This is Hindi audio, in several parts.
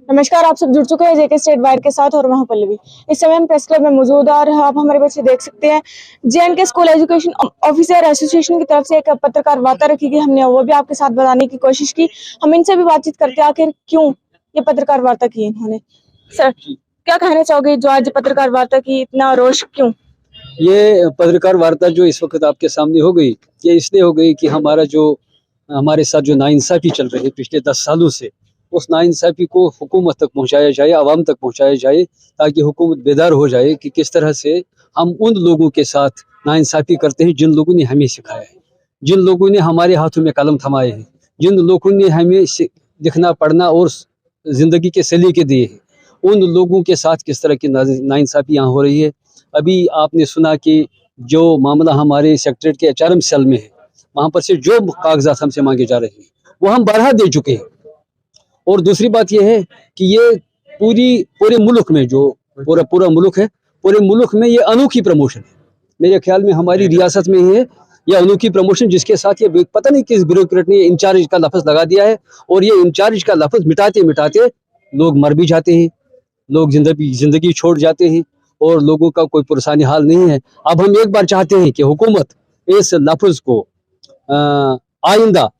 नमस्कार, आप सब जुड़ चुके हैं जेके स्टेट वायर के साथ और मैं हूं पल्लवी। इस समय हम प्रेस क्लब में मौजूद हैं और आप हमारे बच्चे देख सकते हैं। JNK school education officer association की तरफ से एक पत्रकार वार्ता रखी गई, हमने वो भी आपके साथ बताने की कोशिश की। हम इनसे भी बातचीत करते हैं आखिर क्यों ये पत्रकार वार्ता की इन्होंने। सर, क्या कहना चाहोगे जो आज पत्रकार वार्ता की, इतना रोष क्यों? ये पत्रकार वार्ता जो इस वक्त आपके सामने हो गई, ये इसलिए हो गई कि हमारे साथ जो नाइंसाफी चल रही है पिछले 10 सालों से, उस नाइंसाफी को हुकूमत तक पहुंचाया जाए, आवाम तक पहुंचाया जाए, ताकि हुकूमत बेदार हो जाए कि किस तरह से हम उन लोगों के साथ नाइंसाफी करते हैं जिन लोगों ने हमें सिखाया है, जिन लोगों ने हमारे हाथों में कलम थमाए हैं, जिन लोगों ने हमें लिखना पढ़ना और जिंदगी के सलीके दिए हैं, उन लोगों के साथ किस तरह की नाइंसाफी यहाँ हो रही है। अभी आपने सुना कि जो मामला हमारे सेक्रेटरीट के एचआरएम सेल में है, वहां पर से जो कागजात हमसे मांगे जा रहे हैं वो हम 12 दे चुके हैं। और दूसरी बात यह है कि ये पूरे मुल्क में जो पूरा मुल्क है, पूरे मुल्क में ये अनोखी प्रमोशन है। मेरे ख्याल में हमारी रियासत में ही है ये अनोखी प्रमोशन, जिसके साथ ये पता नहीं किस ब्यूरोक्रेट ने इंचार्ज का लफ्ज लगा दिया है, और ये इंचार्ज का लफ्ज मिटाते मिटाते लोग मर भी जाते हैं, लोग जिंदगी छोड़ जाते हैं और लोगों का कोई पुरसानी हाल नहीं है। अब हम एक बार चाहते हैं कि हुकूमत इस लफ्ज को आइंदा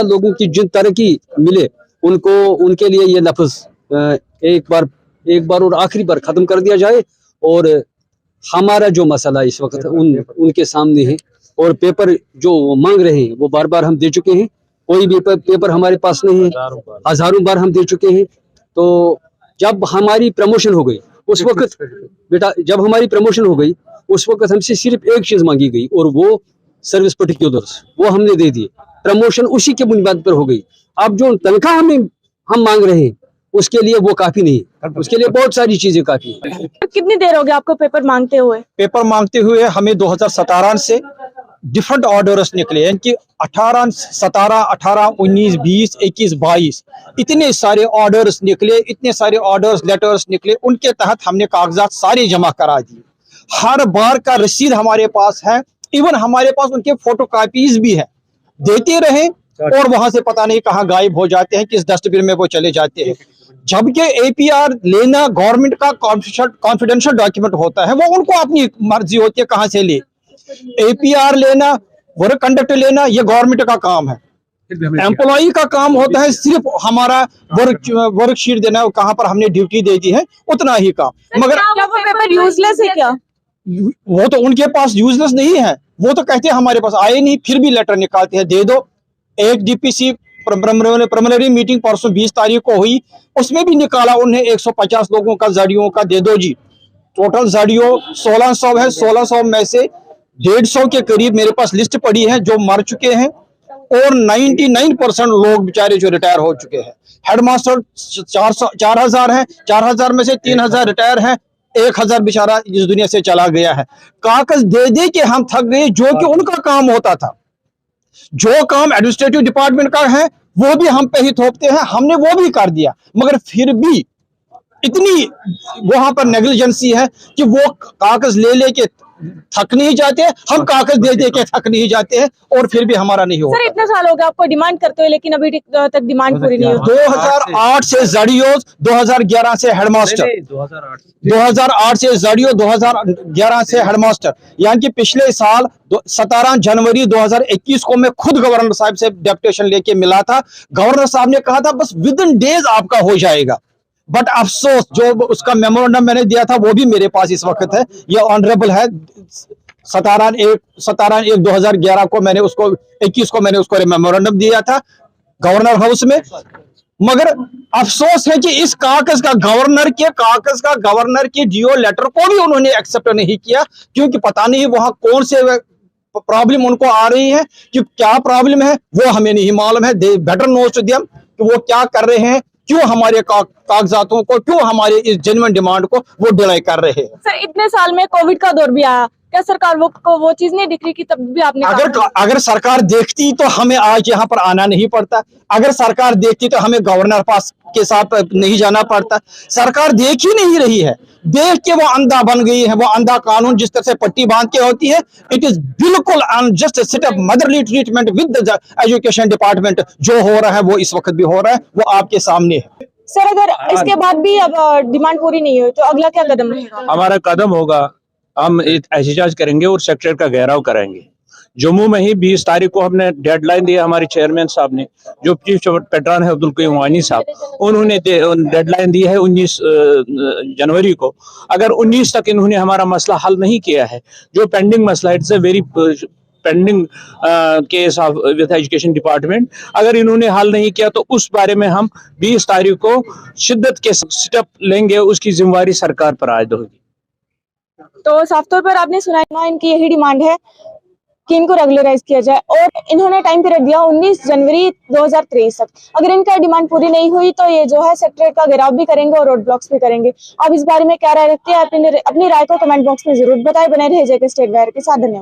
लोगों की जिन तरक्की मिले उनके लिए ये लफ्ज एक बार और आखिरी बार खत्म कर दिया जाए। और हमारा जो मसला इस वक्त उनके सामने है, और पेपर जो वो मांग रहे हैं वो बार बार हम दे चुके हैं। कोई भी पेपर हमारे पास नहीं है, हजारों बार हम दे चुके हैं। तो जब हमारी प्रमोशन हो गई उस वक्त हमसे सिर्फ एक चीज मांगी गई, और वो सर्विस पर्टिकुलर्स वो हमने दे दिए। प्रमोशन उसी के बुनियाद पर हो गई। अब जो तनख्वाह हम मांग रहे हैं उसके लिए वो काफी नहीं, उसके लिए बहुत सारी चीजें काफी है। कितनी देर हो गई आपको पेपर मांगते हुए? हमें 2017 से डिफरेंट ऑर्डर्स निकले, यानी कि 18, 17, 18, 19, 20, 21, 22 इतने सारे ऑर्डर्स निकले, इतने सारे ऑर्डर्स लेटर्स निकले। उनके तहत हमने कागजात सारे जमा करा दिए। हर बार का रसीद हमारे पास है, इवन हमारे पास उनके फोटोकॉपीज भी है। देते रहे और वहां से पता नहीं कहां गायब हो जाते हैं, किस डस्टबिन में वो चले जाते हैं। जबकि एपीआर लेना गवर्नमेंट का कॉन्फिडेंशियल डॉक्यूमेंट होता है, वो उनको अपनी मर्जी होती है कहां से ले। एपीआर लेना, वर्क कंडक्ट लेना, ये गवर्नमेंट का काम है। एम्प्लॉई का काम होता है सिर्फ हमारा वर्कशीट देना, कहां पर हमने ड्यूटी दे दी है उतना ही काम। मगर क्या वो पेपर यूजलेस है क्या? वो तो उनके पास यूजलेस नहीं है, वो तो कहते हैं हमारे पास आए नहीं, फिर भी लेटर निकालते हैं दे दो। एक डीपीसी प्रिलिमिनरी मीटिंग परसों 20 तारीख को हुई, उसमें भी निकाला उन्हें 150 लोगों का जड़ियों का दे दो जी। टोटल जड़ियों 1600 है, 1600 में से 150 के करीब मेरे पास लिस्ट पड़ी है जो मर चुके हैं, और 99% लोग बेचारे जो रिटायर हो चुके हैं। हेडमास्टर 4000 है, 4000 में से 3000 रिटायर है, 1000 बेचारा इस दुनिया से चला गया है। कागज दे दे के हम थक गए, जो कि उनका काम होता था। जो काम एडमिनिस्ट्रेटिव डिपार्टमेंट का है वो भी हम पे ही थोपते हैं, हमने वो भी कर दिया। मगर फिर भी इतनी वहां पर नेग्लिजेंसी है कि वो कागज ले लेके थक नहीं जाते, हम कागज दे दे के थक नहीं जाते हैं, और फिर भी हमारा नहीं होता। सर, इतने साल हो गए आपको डिमांड करते हुए, लेकिन अभी तक डिमांड पूरी नहीं हुई। 2008 से जड़ियो, 2011 से हेडमास्टर, 2008 से जड़ियो, 2011 से हेडमास्टर, यानी कि पिछले साल 17 जनवरी 2021 को मैं खुद गवर्नर साहब से डेपुटेशन लेके मिला था। गवर्नर साहब ने कहा था बस विद इन डेज आपका हो जाएगा। बट अफसोस जो उसका मेमोरेंडम मैंने दिया था वो भी मेरे पास इस वक्त है, ये ऑनरेबल है। 17/1/2011 को मैंने उसको 21 को मैंने उसको मेमोरेंडम दिया था गवर्नर हाउस में। मगर अफसोस है कि इस कागज का गवर्नर के डीओ लेटर को भी उन्होंने एक्सेप्ट नहीं किया, क्योंकि पता नहीं वहां कौन से प्रॉब्लम उनको आ रही है, कि क्या प्रॉब्लम है वो हमें नहीं मालूम है। They better knows to them कि वो क्या कर रहे हैं, क्यों हमारे कागजातों को, क्यों हमारे इस जेन्युइन डिमांड को वो डिले कर रहे हैं। सर, इतने साल में कोविड का दौर भी आया, क्या सरकार वो चीज नहीं दिख रही कि तब भी आपने अगर सरकार देखती तो हमें आज यहाँ पर आना नहीं पड़ता। अगर सरकार देखती तो हमें गवर्नर पास के साथ नहीं जाना पड़ता। सरकार देख ही नहीं रही है, देख के वो अंधा बन गई है। वो अंधा कानून जिस तरह से पट्टी बांध के होती है, इट इज बिल्कुल unjust setup motherly treatment with the education department. जो हो रहा है वो इस वक्त भी हो रहा है, वो आपके सामने है। सर अगर इसके बाद भी अब डिमांड पूरी नहीं हुई तो अगला क्या कदम रहेगा? हमारा कदम होगा, हम एहतजाज करेंगे और सेक्रेटरी का घेराव कराएंगे। जम्मू में ही 20 तारीख को हमने डेडलाइन दिया, हमारे चेयरमैन साहब ने, जो चीफ पैटर्न है अब्दुल कयूम वानी साहब, उन्होंने डेडलाइन दी है 19 जनवरी को। अगर 19 तक इन्होंने हमारा मसला हल नहीं किया है, जो पेंडिंग मसला, it's a very pending case of with education department, अगर इन्होंने हल नहीं किया तो उस बारे में हम 20 तारीख को शिद्दत के स्टेप लेंगे, उसकी जिम्मेवारी सरकार पर आयद होगी। तो साफ तौर पर आपने सुना है, इनकी यही डिमांड है कि इनको रेगुलराइज किया जाए और इन्होंने टाइम पीरियड दिया 19 जनवरी 2023 तक। अगर इनका डिमांड पूरी नहीं हुई तो ये जो है सेक्रेटरी का घेराव भी करेंगे और रोड ब्लॉक्स भी करेंगे। आप इस बारे में क्या राय रखते हैं? अपनी राय को कमेंट बॉक्स में जरूर बताएं। बने रहिए जेके स्टेट वायर के साथ। धन्यवाद।